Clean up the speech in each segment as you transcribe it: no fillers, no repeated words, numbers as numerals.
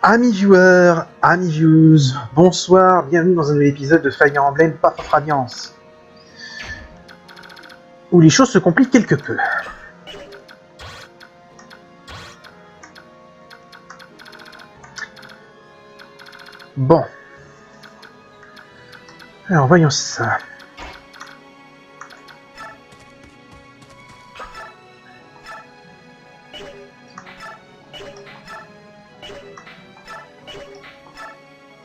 Amis viewers, amis views, bonsoir, bienvenue dans un nouvel épisode de Fire Emblem Path of Radiance, où les choses se compliquent quelque peu. Bon. Alors voyons ça.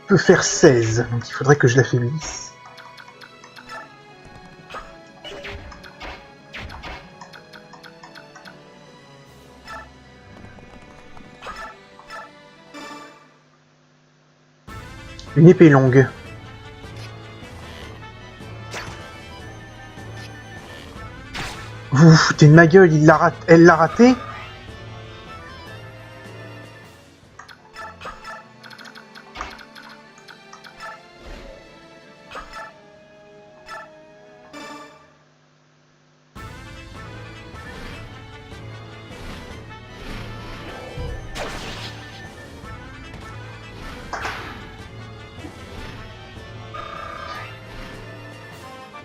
Peut faire 16, donc il faudrait que je l'affaiblisse. Une épée longue. Vous vous foutez de ma gueule, elle l'a raté?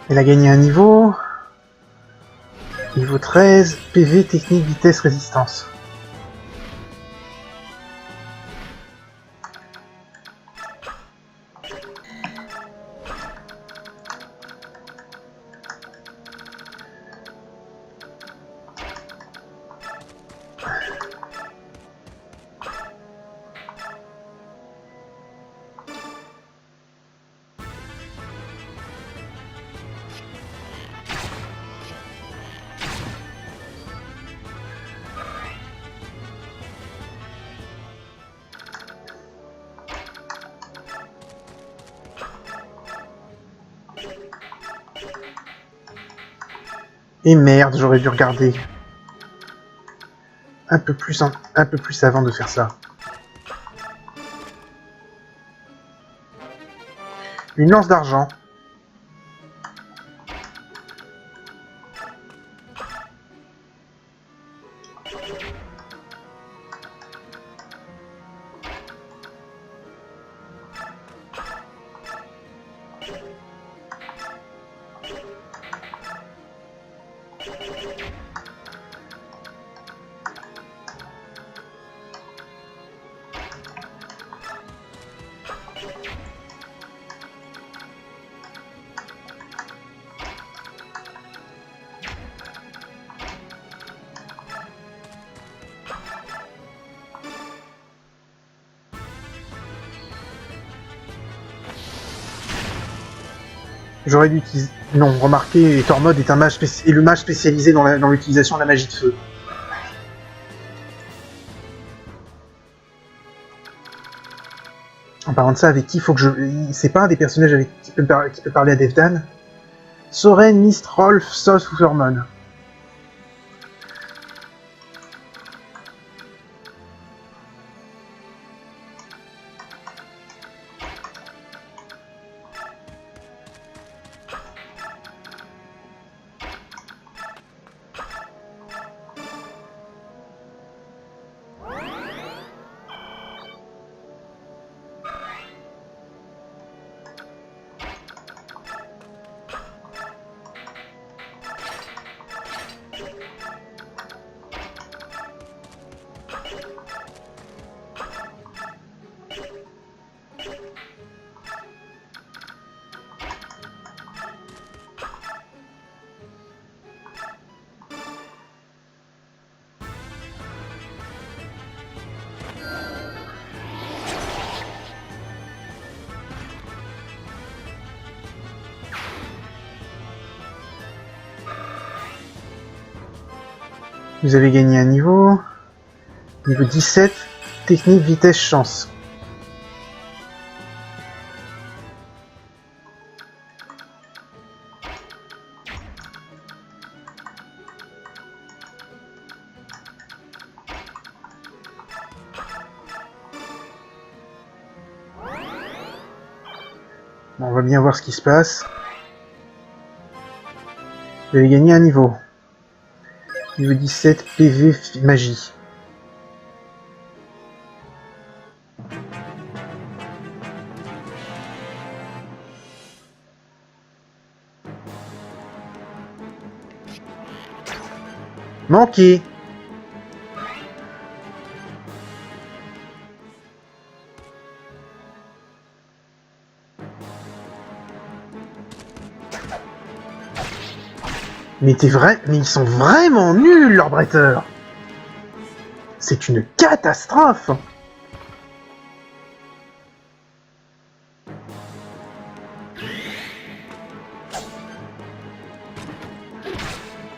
Elle a gagné un niveau. Niveau 13, PV, technique, vitesse, résistance. Et merde, j'aurais dû regarder un peu plus avant de faire ça. Une lance d'argent. J'aurais dû utiliser... Non, remarquez, Tormod est le mage spécialisé dans l'utilisation de la magie de feu. En parlant de ça, avec qui faut que je... C'est pas un des personnages avec qui peut parler à Devdan? Soren, Mist, Rolf, Sos ou Furmon? Vous avez gagné un niveau. Niveau 17, technique, vitesse, chance. Bon, on va bien voir ce qui se passe. Vous avez gagné un niveau. Niveau 17, PV, magie. Manqué. Mais t'es vrai, mais ils sont vraiment nuls, leurs bretteurs. C'est une catastrophe.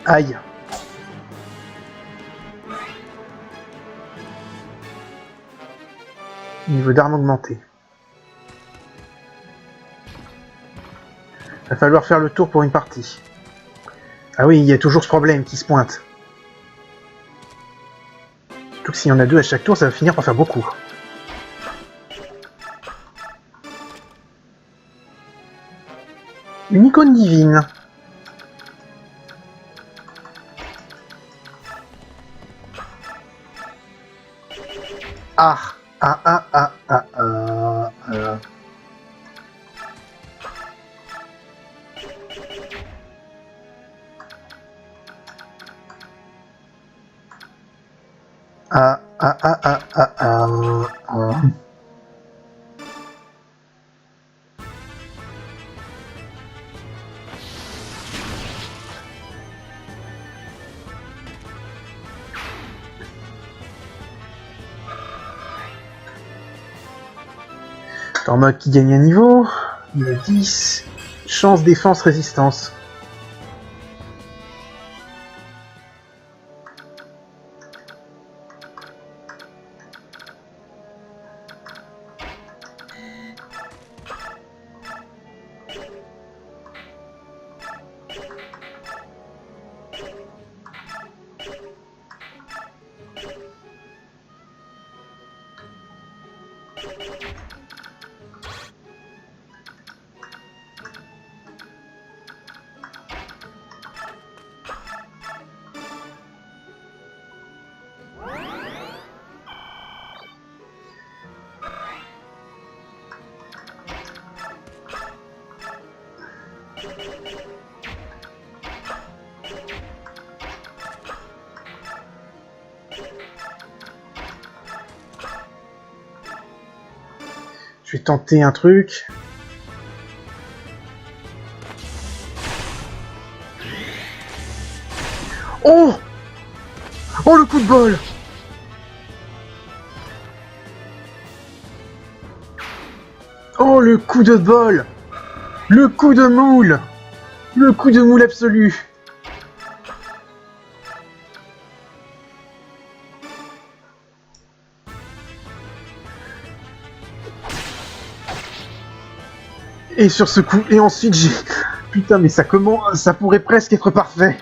Aïe. Niveau d'armes augmenté. Va falloir faire le tour pour une partie. Ah oui, il y a toujours ce problème qui se pointe. Surtout que s'il y en a 2 à chaque tour, ça va finir par faire beaucoup. Une icône divine. Ah, ah, ah, ah, ah, ah. Ah, ah, ah, ah, ah, ah, ah. En mode qui gagne un niveau, il a 10. Chance, défense, résistance. Je vais tenter un truc. Oh! Oh, le coup de bol! Oh, le coup de bol! Le coup de moule! Le coup de moule absolu! Et sur ce coup, et ensuite j'ai... Putain, mais ça commence... Ça pourrait presque être parfait.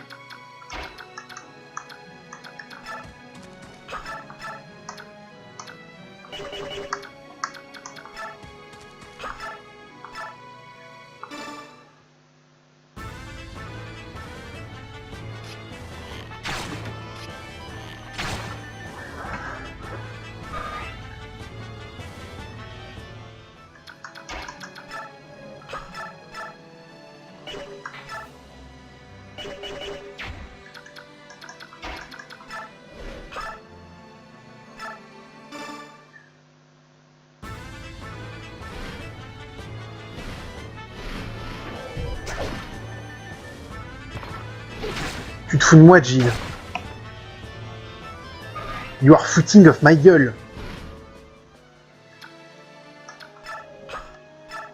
Tu te fous de moi, Jill. You are footing of my gueule.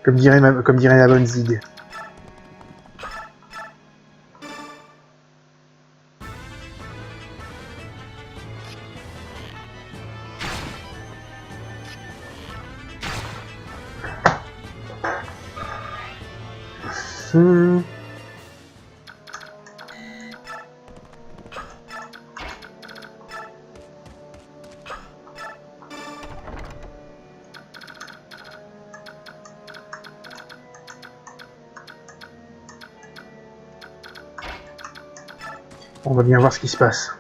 Comme dirait la bonne Zig. On va bien voir ce qui se passe.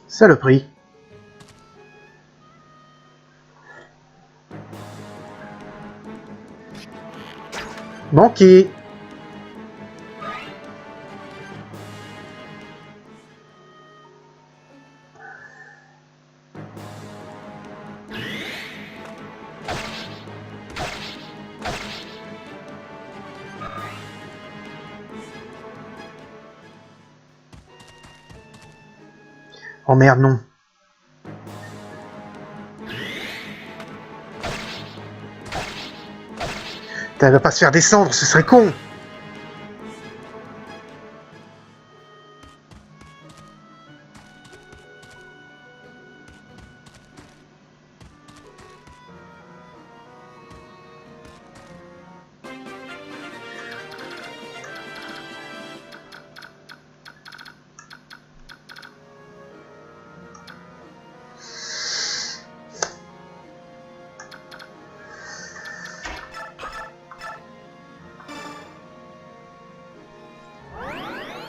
Saloperie. Manqué. Oh merde, non. Elle va pas se faire descendre, ce serait con.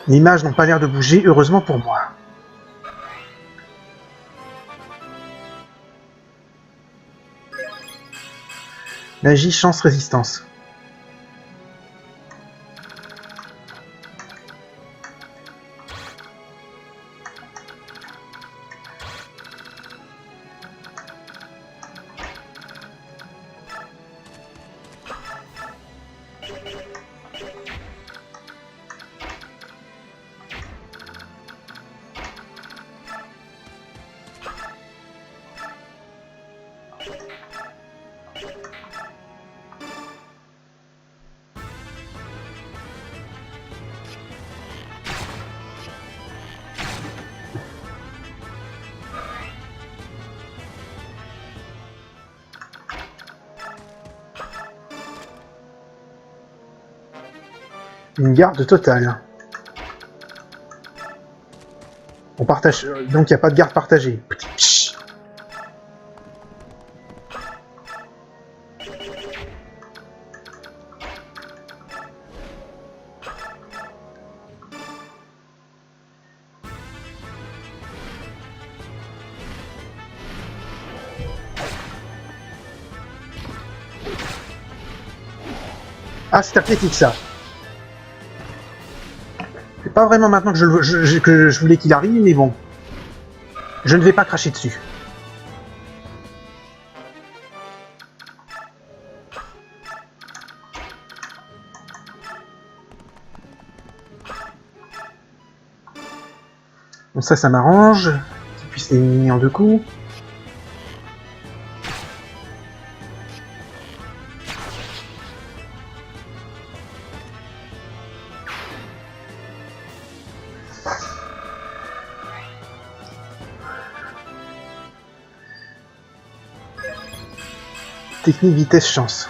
Les images n'ont pas l'air de bouger, heureusement pour moi. Magie, chance, résistance. Une garde totale. On partage. Donc il n'y a pas de garde partagée. Ah, c'est athlétique ça. C'est pas vraiment maintenant que je voulais qu'il arrive, mais bon. Je ne vais pas cracher dessus. Bon, ça m'arrange. Qu'il puisse l'éliminer en 2 coups. Technique vitesse chance.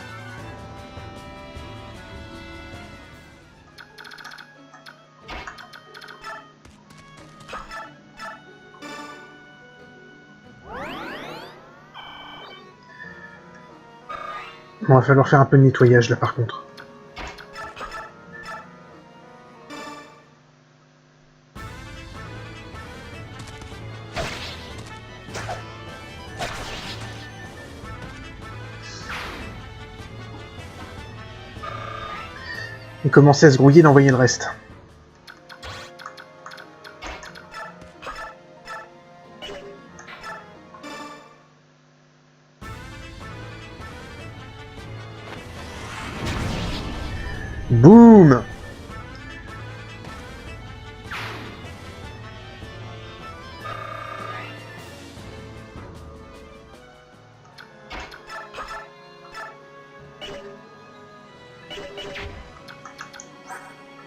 Bon, va falloir faire un peu de nettoyage là par contre. Et commencer à se grouiller d'envoyer le reste. Boum!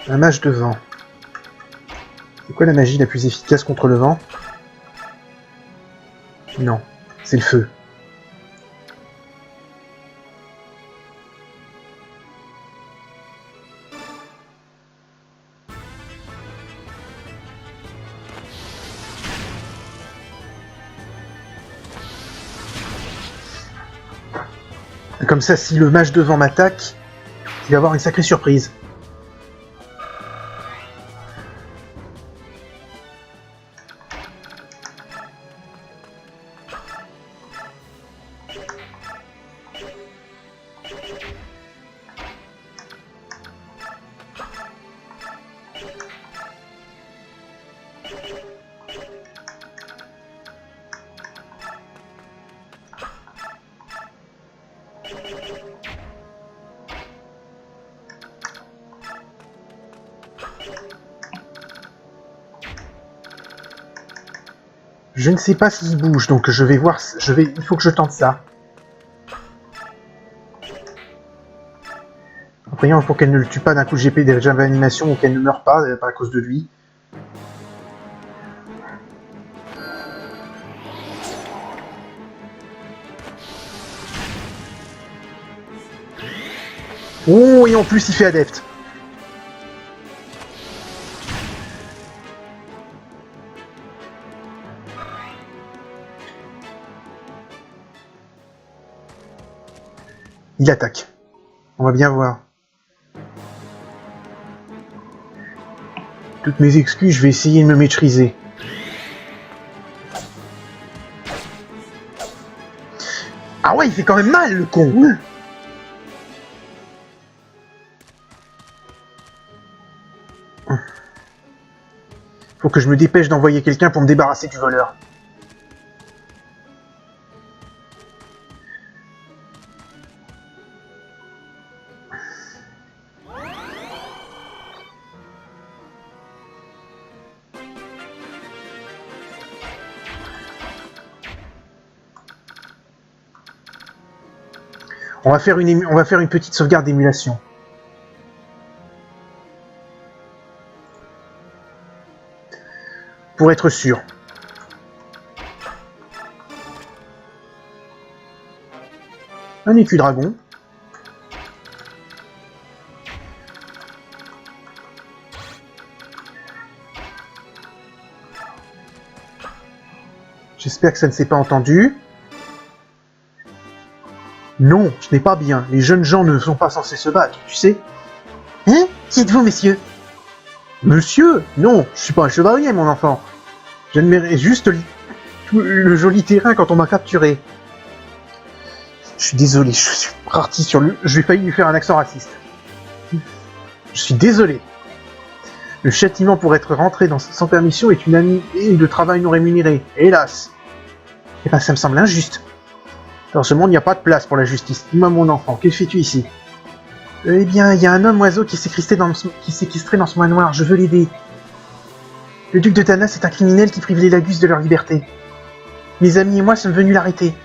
Un mage de vent. C'est quoi la magie la plus efficace contre le vent? Non, c'est le feu. Comme ça, si le mage de vent m'attaque, il va avoir une sacrée surprise. Je ne sais pas s'il bouge, donc je vais voir. Il faut que je tente ça. En priant pour qu'elle ne le tue pas d'un coup de GP des Java Animation ou qu'elle ne meure pas à cause de lui. Oh, et en plus il fait adepte. Il attaque. On va bien voir. Toutes mes excuses, je vais essayer de me maîtriser. Ah ouais, il fait quand même mal, le con. Faut que je me dépêche d'envoyer quelqu'un pour me débarrasser du voleur. On va faire une petite sauvegarde d'émulation. Pour être sûr. Un écu dragon. J'espère que ça ne s'est pas entendu. Non, ce n'est pas bien. Les jeunes gens ne sont pas censés se battre, tu sais. Hein? Qui êtes-vous, messieurs? Monsieur? Non, je suis pas un chevalier, mon enfant. J'admirais juste le joli terrain quand on m'a capturé. Je suis désolé, je suis parti sur lui. J'ai failli lui faire un accent raciste. Je suis désolé. Le châtiment pour être rentré sans permission est une année de travail non rémunéré. Hélas. Eh ben, ça me semble injuste. Dans ce monde, il n'y a pas de place pour la justice. Dis-moi, mon enfant, que fais-tu ici? Eh bien, il y a un homme oiseau qui s'est séquestré dans ce manoir. Je veux l'aider. Le duc de Tanas est un criminel qui prive les Lagus de leur liberté. Mes amis et moi sommes venus l'arrêter.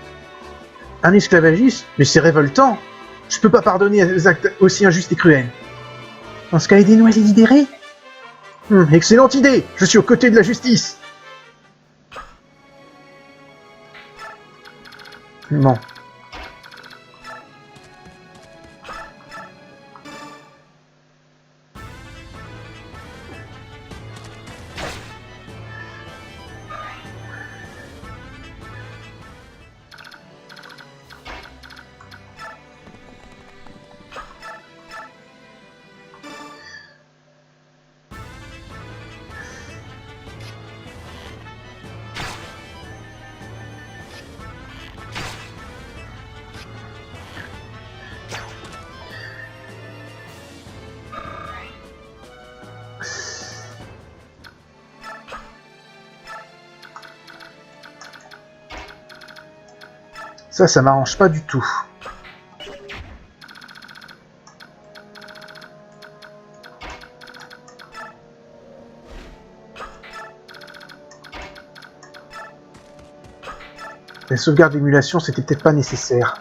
Un esclavagiste? Mais c'est révoltant. Je peux pas pardonner des actes aussi injustes et cruels. Dans ce cas, aidez-nous à les libérer. Excellente idée. Je suis aux côtés de la justice. Bon. Ça m'arrange pas du tout. La sauvegarde d'émulation, c'était peut-être pas nécessaire.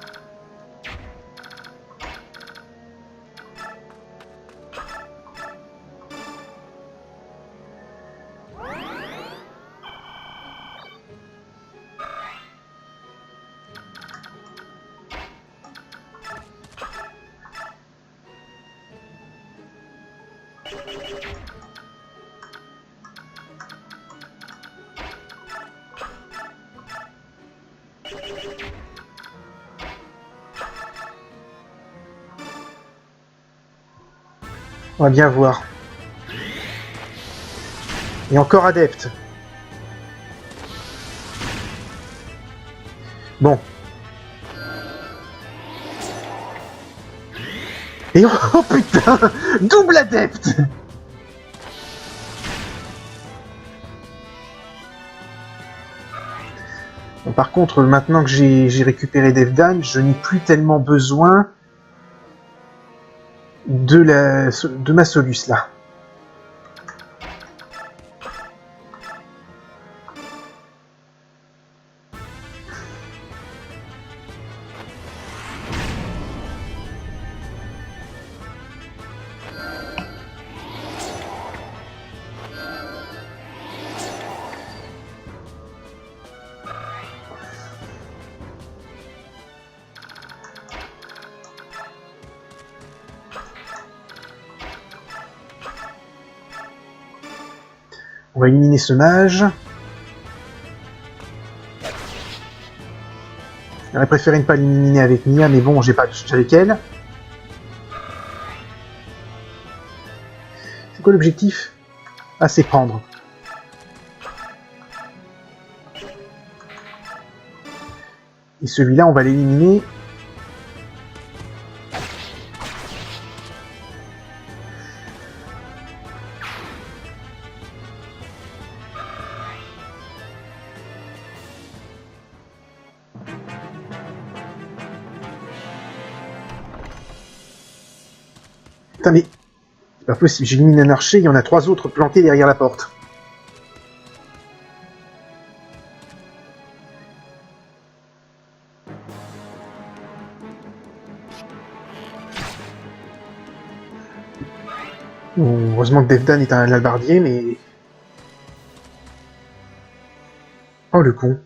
On va bien voir. Et encore adepte. Bon. Et oh putain, double adepte. Bon, par contre, maintenant que j'ai récupéré Devdan, je n'ai plus tellement besoin de ma Solus là. On va éliminer ce mage. J'aurais préféré ne pas l'éliminer avec Nia, mais bon, j'ai pas de touch avec elle. C'est quoi l'objectif? Ah, c'est prendre. Et celui-là, on va l'éliminer. Putain, mais c'est pas possible, j'élimine un archer, il y en a 3 autres plantés derrière la porte. Bon, heureusement que Devdan est un halbardier, mais... Oh, le con.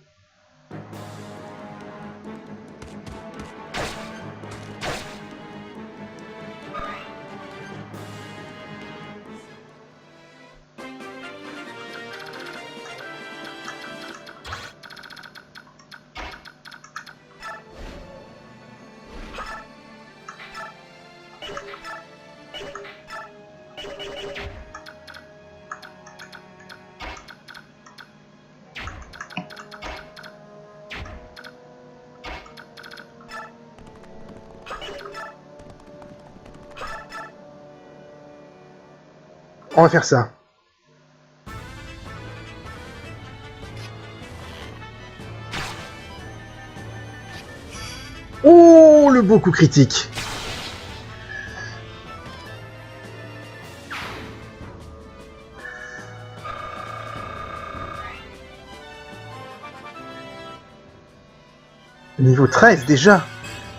On va faire ça. Oh, le beau coup critique. Niveau 13 déjà.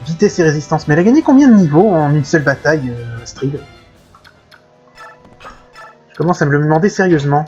Vitesse et résistance. Mais elle a gagné combien de niveaux en une seule bataille, Astrid? Je commence à me le demander sérieusement.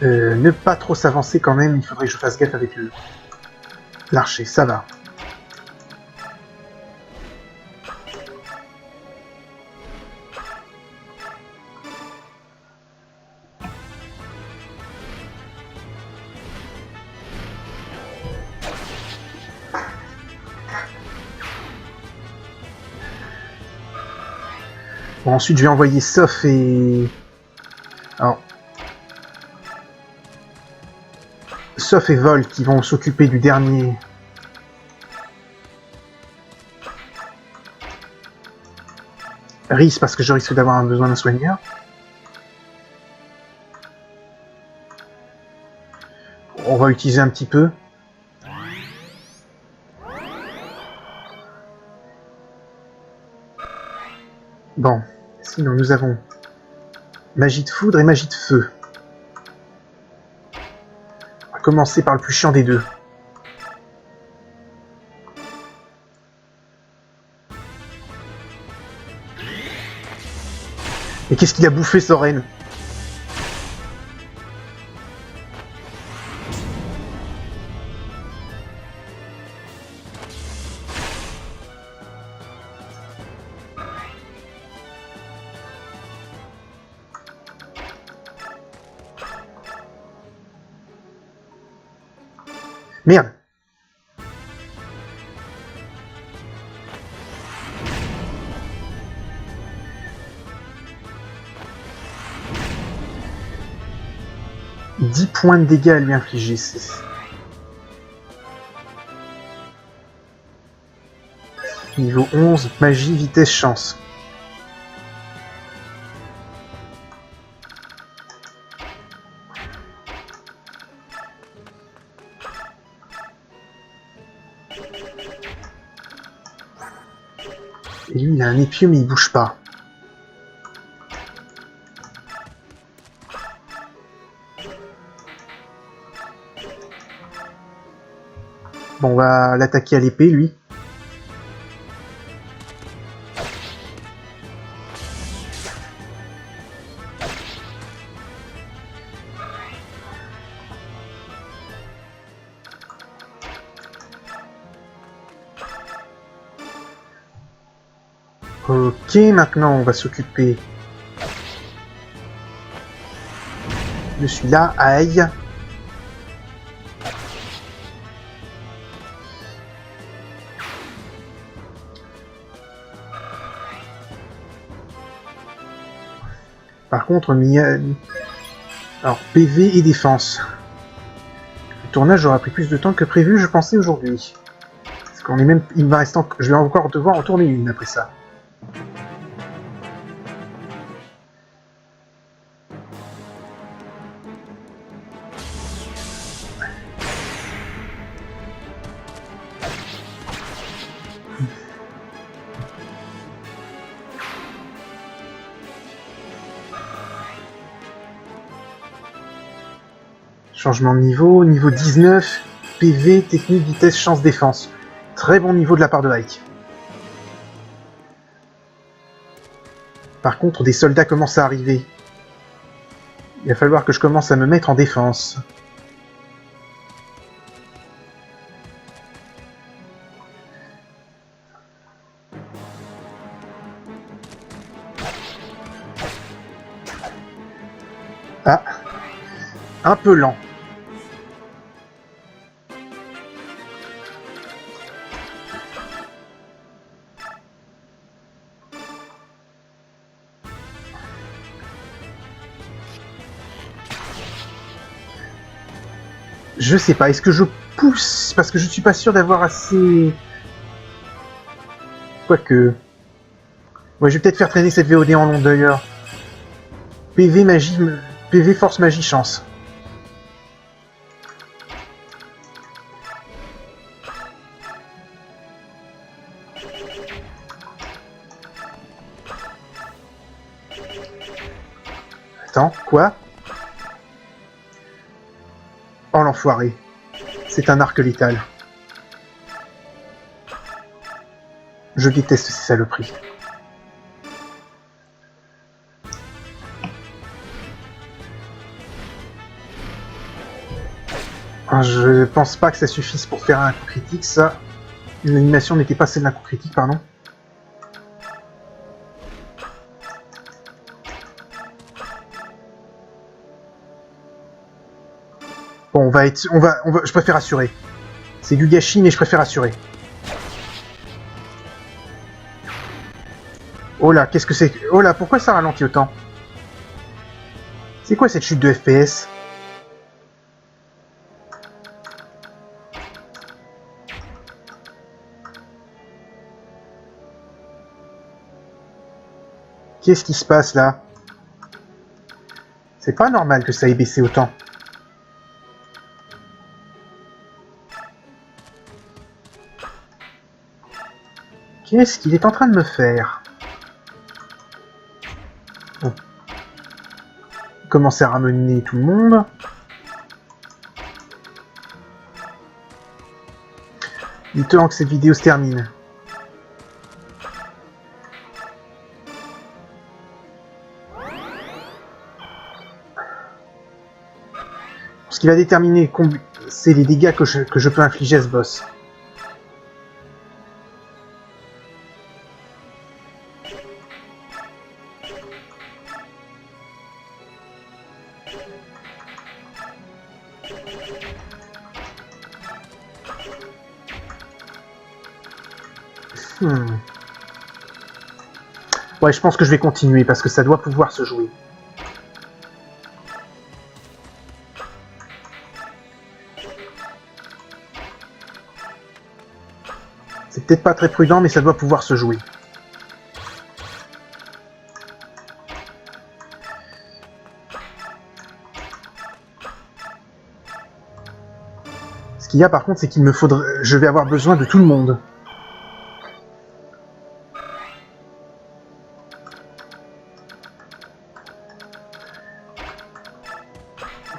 Ne pas trop s'avancer quand même, il faudrait que je fasse gaffe avec l'archer, ça va. Bon, ensuite je vais envoyer Soph et... Alors... Soph et Vol qui vont s'occuper du dernier... Rhys parce que je risque d'avoir besoin d'un soigneur. On va utiliser un petit peu. Bon, sinon nous avons magie de foudre et magie de feu. On va commencer par le plus chiant des deux. Et qu'est-ce qu'il a bouffé, Soren? Merde. « 10 points de dégâts à lui infliger. Niveau 11, magie, vitesse, chance. Et lui, il a un épieu, mais il bouge pas. Bon, on va l'attaquer à l'épée, lui. Ok, maintenant on va s'occuper de celui-là. Aïe. Par contre, alors PV et défense. Le tournage aura pris plus de temps que prévu, je pensais aujourd'hui. Parce qu'on est même, il me reste je vais encore devoir en tourner une après ça. Changement de niveau, niveau 19, PV, technique, vitesse, chance, défense. Très bon niveau de la part de Ike. Par contre, des soldats commencent à arriver. Il va falloir que je commence à me mettre en défense. Ah, un peu lent. Je sais pas, est-ce que je pousse? Parce que je suis pas sûr d'avoir assez... Quoique... Ouais, je vais peut-être faire traîner cette VOD en long d'ailleurs. PV magie... PV force magie chance. Attends, quoi? Oh l'enfoiré. C'est un arc létal. Je déteste ces saloperies. Je pense pas que ça suffise pour faire un coup critique, ça. L'animation n'était pas celle d'un coup critique, pardon. Bon, je préfère assurer. C'est du gâchis, mais je préfère assurer. Oh là, qu'est-ce que c'est? Oh là, pourquoi ça ralentit autant? C'est quoi cette chute de FPS? Qu'est-ce qui se passe là? C'est pas normal que ça ait baissé autant. Qu'est-ce qu'il est en train de me faire? commencer à ramener tout le monde. Il est temps que cette vidéo se termine. Ce qui va déterminer, c'est les dégâts que je peux infliger à ce boss. Ouais, je pense que je vais continuer parce que ça doit pouvoir se jouer. C'est peut-être pas très prudent, mais ça doit pouvoir se jouer. Ce qu'il y a par contre, c'est qu'il me faudrait... Je vais avoir besoin de tout le monde.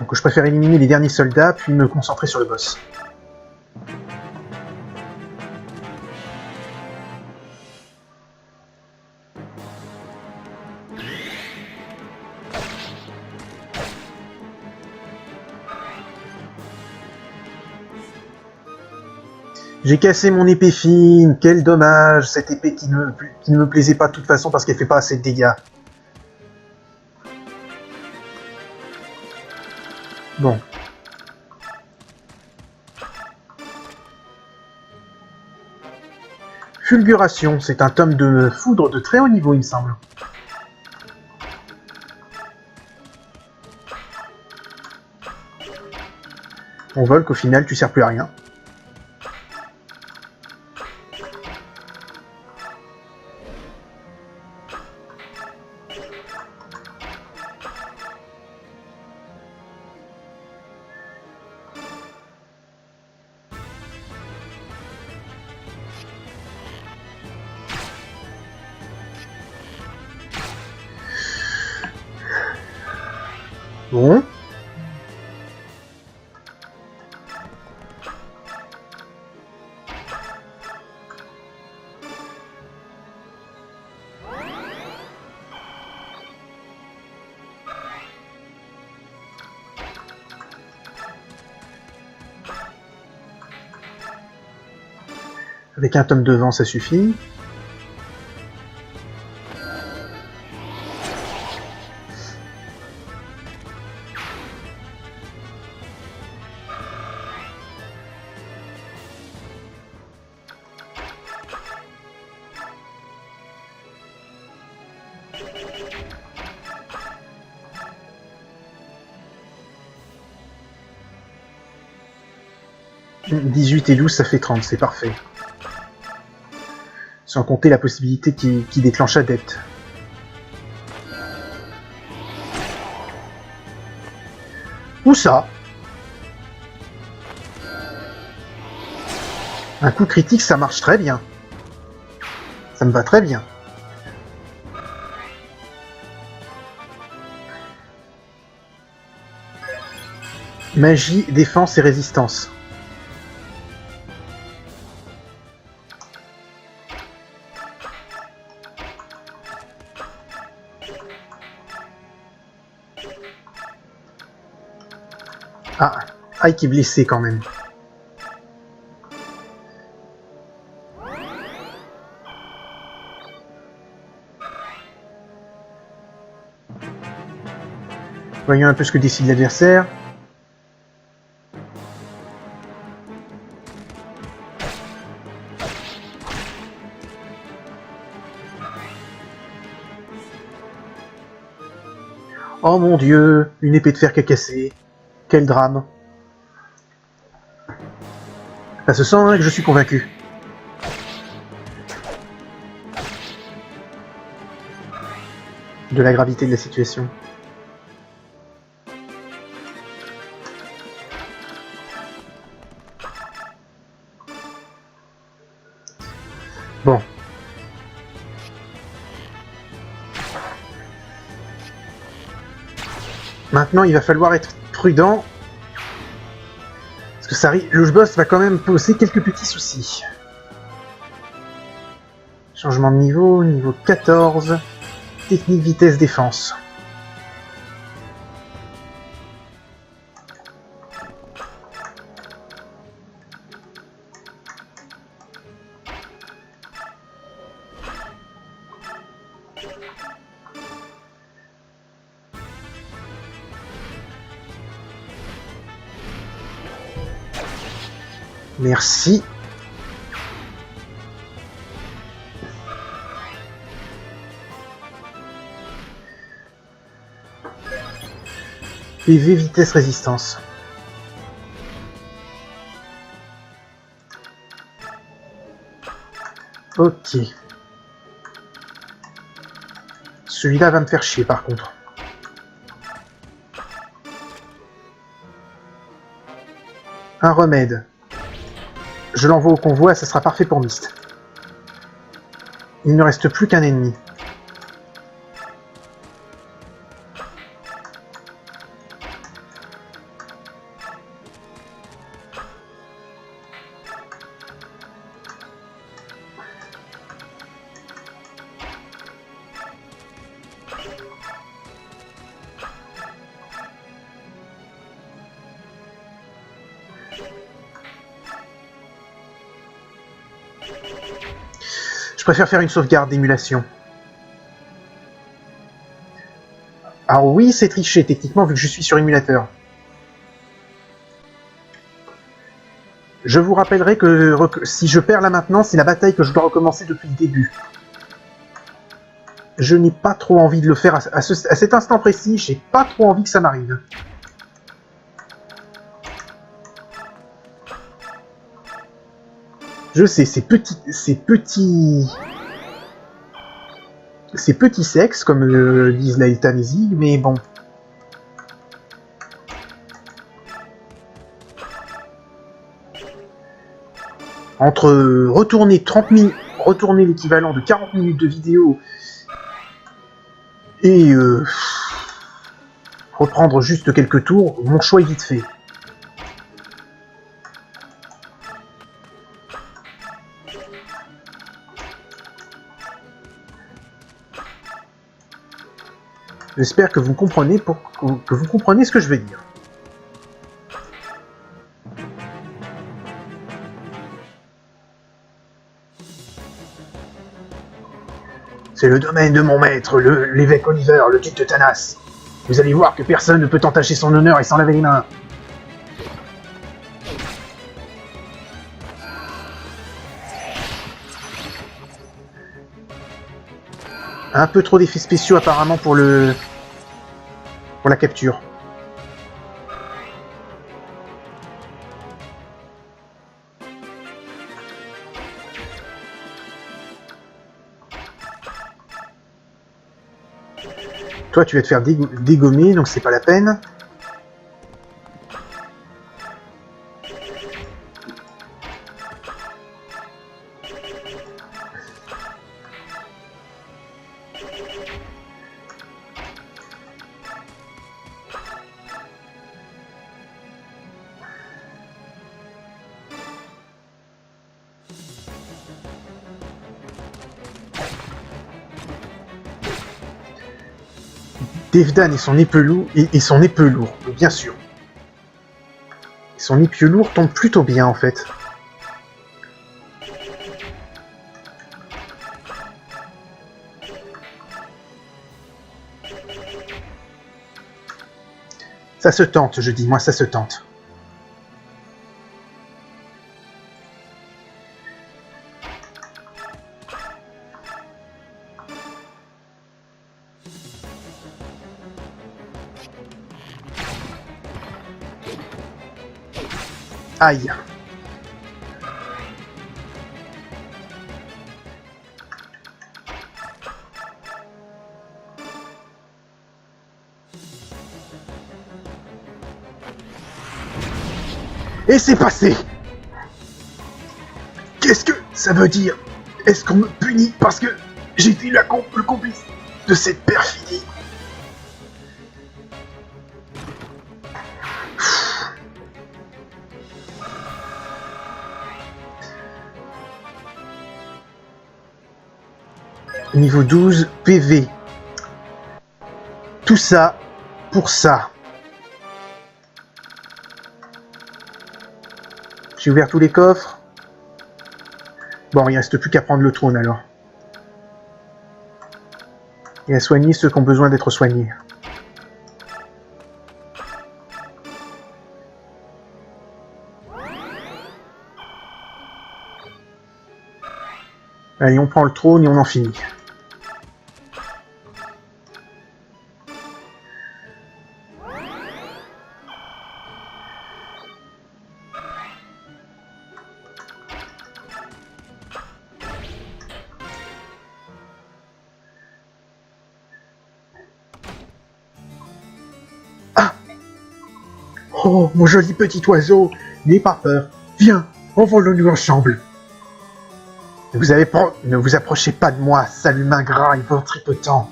Donc je préfère éliminer les derniers soldats, puis me concentrer sur le boss. J'ai cassé mon épée fine, quel dommage, cette épée qui ne me plaisait pas de toute façon parce qu'elle fait pas assez de dégâts. Bon. Fulguration, c'est un tome de foudre de très haut niveau, il me semble. On vole qu'au final, tu sers plus à rien. Bon. Avec un tome de vent, ça suffit. « 18 et 12, ça fait 30, c'est parfait. » Sans compter la possibilité qui déclenche Adepte. Où ça? Un coup critique, ça marche très bien. Ça me va très bien. Magie, défense et résistance. Ah, Aïe qui est blessé quand même. Voyons un peu ce que décide l'adversaire. Oh mon Dieu, une épée de fer qui a cassé. Quel drame. Ça se sent hein, que je suis convaincu. De la gravité de la situation. Bon. Maintenant, il va falloir être prudent. Parce que ça, le boss va quand même poser quelques petits soucis. Changement de niveau, niveau 14. Technique, vitesse, défense. Merci. PV, vitesse, résistance. Ok. Celui-là va me faire chier par contre. Un remède. Je l'envoie au convoi, ça sera parfait pour Myst. Il ne reste plus qu'un ennemi. Je préfère faire une sauvegarde d'émulation. Alors oui, c'est triché techniquement vu que je suis sur émulateur. Je vous rappellerai que si je perds là maintenant, c'est la bataille que je dois recommencer depuis le début. Je n'ai pas trop envie de le faire à cet instant précis, j'ai pas trop envie que ça m'arrive. Je sais, c'est petit sexe, comme disent la euthanasie, mais bon. Entre retourner 30 minutes, retourner l'équivalent de 40 minutes de vidéo et reprendre juste quelques tours, mon choix est vite fait. J'espère que vous comprenez ce que je veux dire. C'est le domaine de mon maître, l'évêque Oliver, le duc de Tanas. Vous allez voir que personne ne peut entacher son honneur et s'en laver les mains. Un peu trop d'effets spéciaux apparemment pour la capture. Toi, tu vas te faire dégommer, donc c'est pas la peine. Devdan et son épée lourd, bien sûr. Son épée lourd tombe plutôt bien en fait. Ça se tente, je dis, moi ça se tente. Aïe. Et c'est passé. Qu'est-ce que ça veut dire? Est-ce qu'on me punit parce que j'étais le complice de cette perfidie? Niveau 12, PV. Tout ça pour ça. J'ai ouvert tous les coffres. Bon, il ne reste plus qu'à prendre le trône alors. Et à soigner ceux qui ont besoin d'être soignés. Allez, on prend le trône et on en finit. Ah! Oh, mon joli petit oiseau, n'aie pas peur. Viens, envolons-nous ensemble. Ne vous approchez pas de moi, sale humain gras et ventripotent.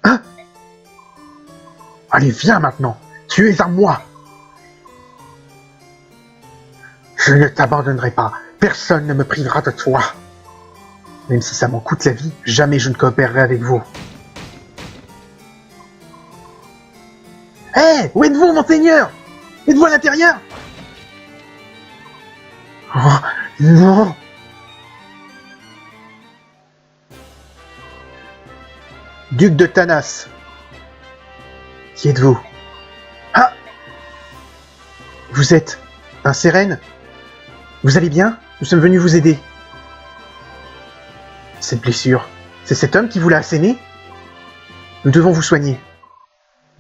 Hein? Allez, viens maintenant. Tu es à moi. Je ne t'abandonnerai pas. Personne ne me privera de toi. Même si ça m'en coûte la vie, jamais je ne coopérerai avec vous. Hé, où êtes-vous, monseigneur? Êtes-vous à l'intérieur? Oh, non! Duc de Tanas. Qui êtes-vous? Ah! Vous êtes un Sérène? Vous allez bien? Nous sommes venus vous aider. Cette blessure, c'est cet homme qui vous l'a asséné? Nous devons vous soigner.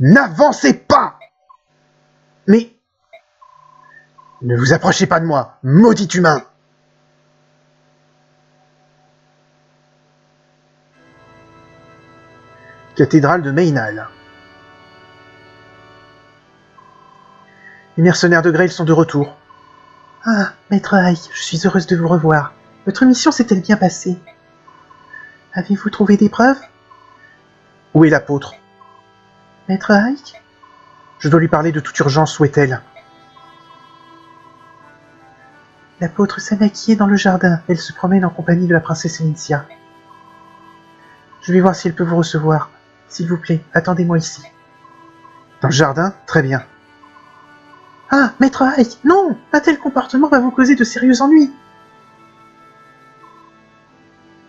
N'avancez pas! Mais... Ne vous approchez pas de moi, maudit humain! Cathédrale de Meynal. Les mercenaires de Grail sont de retour. Ah, Maître Ike, je suis heureuse de vous revoir. Votre mission s'est-elle bien passée? Avez-vous trouvé des preuves? Où est l'apôtre? Maître Ike? Je dois lui parler de toute urgence, où est-elle? L'apôtre Sanaki est dans le jardin. Elle se promène en compagnie de la princesse Elyncia. Je vais voir si elle peut vous recevoir. S'il vous plaît, attendez-moi ici. Dans le jardin? Très bien. Ah, Maître Ike, non! Un tel comportement va vous causer de sérieux ennuis.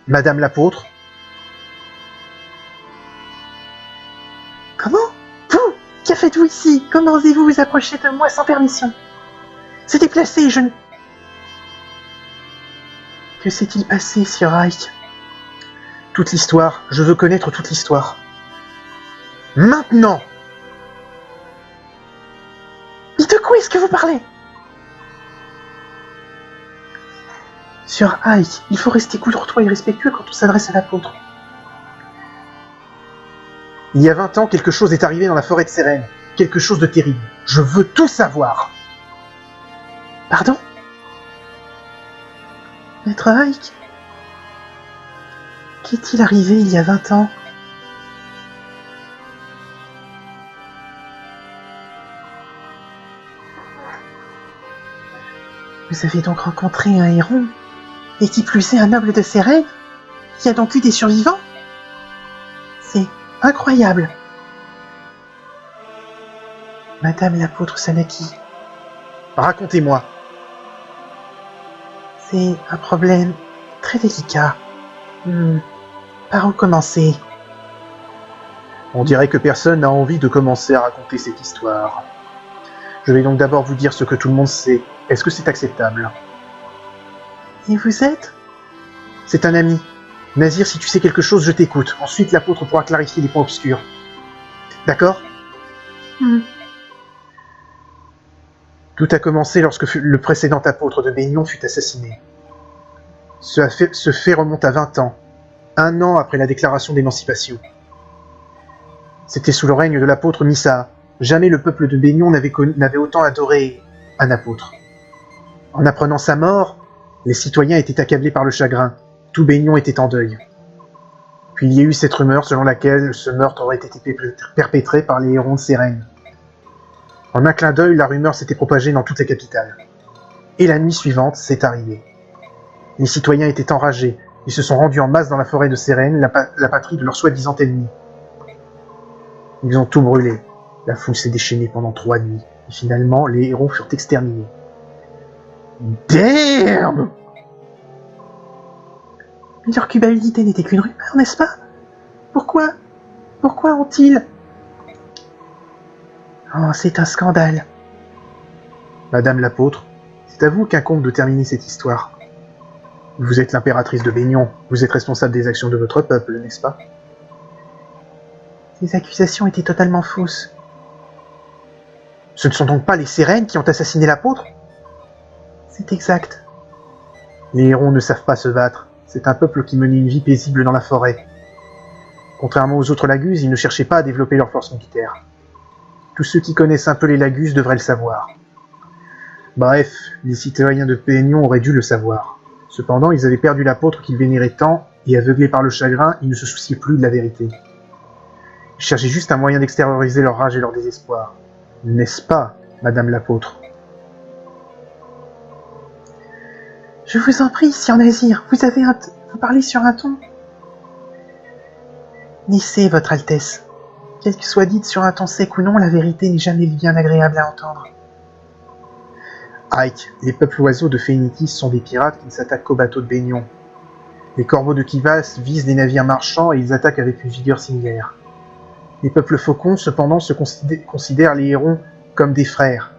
Madame l'apôtre? Comment? Vous? Que faites-vous ici? Comment osez-vous vous approcher de moi sans permission? C'est déplacé, je ne... Que s'est-il passé, Sir Ike? Toute l'histoire. Je veux connaître toute l'histoire. Maintenant! Mais de quoi est-ce que vous parlez? Sir Ike, il faut rester courtois et respectueux quand on s'adresse à l'apôtre. Il y a 20 ans, quelque chose est arrivé dans la forêt de Sérène. Quelque chose de terrible. Je veux tout savoir. Pardon? Maître Ike? Qu'est-il arrivé il y a 20 ans? Vous avez donc rencontré un héron? Et qui plus est un noble de Sérène? Il y a donc eu des survivants? C'est incroyable. Madame l'apôtre Sanaki. Racontez-moi. C'est un problème très délicat. Par où commencer? On dirait que personne n'a envie de commencer à raconter cette histoire. Je vais donc d'abord vous dire ce que tout le monde sait. Est-ce que c'est acceptable? Et vous êtes? C'est un ami. Nazir, si tu sais quelque chose, je t'écoute. Ensuite, l'apôtre pourra clarifier les points obscurs. D'accord? Tout a commencé lorsque le précédent apôtre de Baignon fut assassiné. Ce fait remonte à 20 ans, 1 an après la déclaration d'émancipation. C'était sous le règne de l'apôtre Missa. Jamais le peuple de Baignon n'avait autant adoré un apôtre. En apprenant sa mort, les citoyens étaient accablés par le chagrin. Tout Baignon était en deuil. Puis il y a eu cette rumeur selon laquelle ce meurtre aurait été perpétré par les hérons de Sérène. En un clin d'œil, la rumeur s'était propagée dans toute la capitale. Et la nuit suivante, c'est arrivé. Les citoyens étaient enragés. Ils se sont rendus en masse dans la forêt de Sérène, la patrie de leur soi-disant ennemi. Ils ont tout brûlé. La foule s'est déchaînée pendant 3 nuits. Et finalement, les hérons furent exterminés. Damn! Mais leur culpabilité n'était qu'une rumeur, n'est-ce pas? Pourquoi ont-ils... Oh, c'est un scandale. Madame l'apôtre, c'est à vous qu'incombe de terminer cette histoire. Vous êtes l'impératrice de Baignon, vous êtes responsable des actions de votre peuple, n'est-ce pas? Ces accusations étaient totalement fausses. Ce ne sont donc pas les Sérènes qui ont assassiné l'apôtre? C'est exact. Les hérons ne savent pas se battre. C'est un peuple qui menait une vie paisible dans la forêt. Contrairement aux autres Lagus, ils ne cherchaient pas à développer leur force militaire. Tous ceux qui connaissent un peu les Lagus devraient le savoir. Bref, les citoyens de Baignon auraient dû le savoir. Cependant, ils avaient perdu l'apôtre qu'ils vénéraient tant, et aveuglés par le chagrin, ils ne se souciaient plus de la vérité. Ils cherchaient juste un moyen d'extérioriser leur rage et leur désespoir. N'est-ce pas, Madame l'apôtre? Je vous en prie, Sire Nazir, vous parlez sur un ton. Laissez, Votre Altesse. Quelle que soit dite sur un ton sec ou non, la vérité n'est jamais bien agréable à entendre. Ike, les peuples oiseaux de Phénicis sont des pirates qui ne s'attaquent qu'aux bateaux de Baignon. Les corbeaux de Kivas visent des navires marchands et ils attaquent avec une vigueur similaire. Les peuples faucons, cependant, considèrent les hérons comme des frères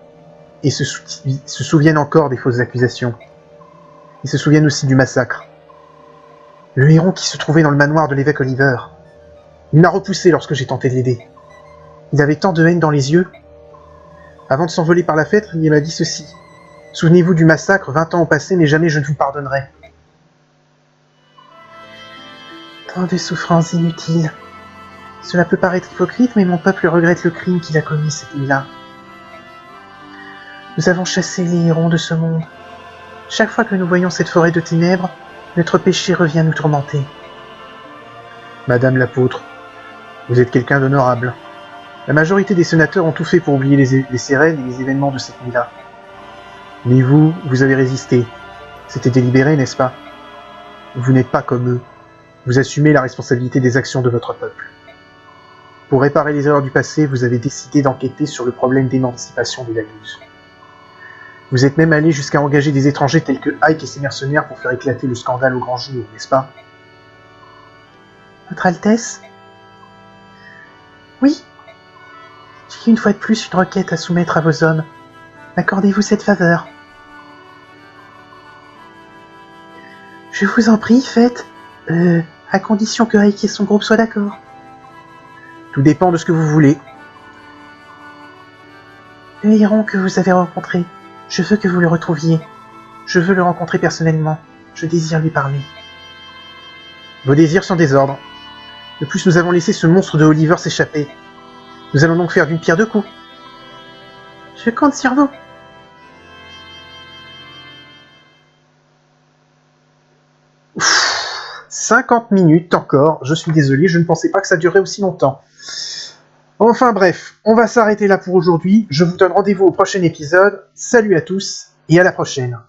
et se souviennent encore des fausses accusations. Ils se souviennent aussi du massacre. Le héron qui se trouvait dans le manoir de l'évêque Oliver. Il m'a repoussé lorsque j'ai tenté de l'aider. Il avait tant de haine dans les yeux. Avant de s'envoler par la fenêtre, il m'a dit ceci. Souvenez-vous du massacre, 20 ans ont passé, mais jamais je ne vous pardonnerai. Tant de souffrances inutiles. Cela peut paraître hypocrite, mais mon peuple regrette le crime qu'il a commis cette nuit-là. Nous avons chassé les hérons de ce monde. Chaque fois que nous voyons cette forêt de ténèbres, notre péché revient nous tourmenter. Madame l'apôtre, vous êtes quelqu'un d'honorable. La majorité des sénateurs ont tout fait pour oublier les Sérènes et les événements de cette nuit-là. Mais vous avez résisté. C'était délibéré, n'est-ce pas? Vous n'êtes pas comme eux. Vous assumez la responsabilité des actions de votre peuple. Pour réparer les erreurs du passé, vous avez décidé d'enquêter sur le problème d'émancipation des Lagus. Vous êtes même allé jusqu'à engager des étrangers tels que Ike et ses mercenaires pour faire éclater le scandale au grand jour, n'est-ce pas? Votre Altesse? Oui. J'ai une fois de plus une requête à soumettre à vos hommes. M'accordez-vous cette faveur? Je vous en prie, faites. À condition que Ike et son groupe soient d'accord. Tout dépend de ce que vous voulez. Le héron que vous avez rencontré, je veux que vous le retrouviez. Je veux le rencontrer personnellement. Je désire lui parler. Vos désirs sont des ordres. De plus, nous avons laissé ce monstre de Oliver s'échapper. Nous allons donc faire d'une pierre deux coups. Je compte sur vous. Ouf, 50 minutes encore. Je suis désolé, je ne pensais pas que ça durerait aussi longtemps. Enfin bref, on va s'arrêter là pour aujourd'hui. Je vous donne rendez-vous au prochain épisode. Salut à tous et à la prochaine.